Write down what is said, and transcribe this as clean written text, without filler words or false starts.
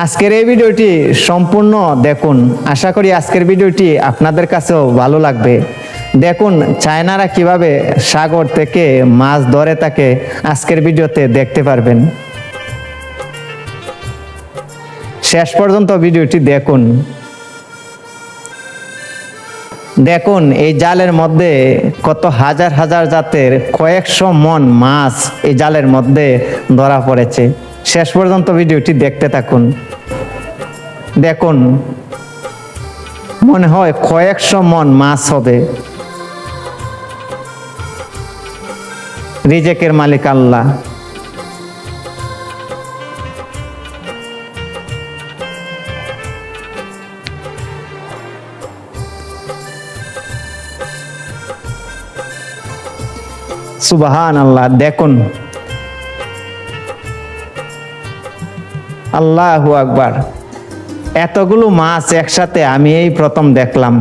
আজকের এই ভিডিওটি সম্পূর্ণ দেখুন। আশা করি আজকের ভিডিওটি আপনাদের কাছেও ভালো লাগবে। দেখুন চায়নারা কিভাবে সাগর থেকে মাছ ধরে থাকে আজকের ভিডিওতে দেখতে পারবেন। শেষ পর্যন্ত ভিডিওটি দেখুন। দেখুন এই জালের মধ্যে কত হাজার হাজার জাতের কয়েকশো মন মাছ এই জালের মধ্যে ধরা পড়েছে। শেষ পর্যন্ত ভিডিওটি দেখতে থাকুন। দেখুন মনে হয় কয়েকশো মন মাছ হবে। রিজেকের মালিক আল্লাহ। সুবহান আল্লাহ। দেখুন আল্লাহু আকবার। এতগুলো মাছ একসাথে আমি এই প্রথম দেখলাম।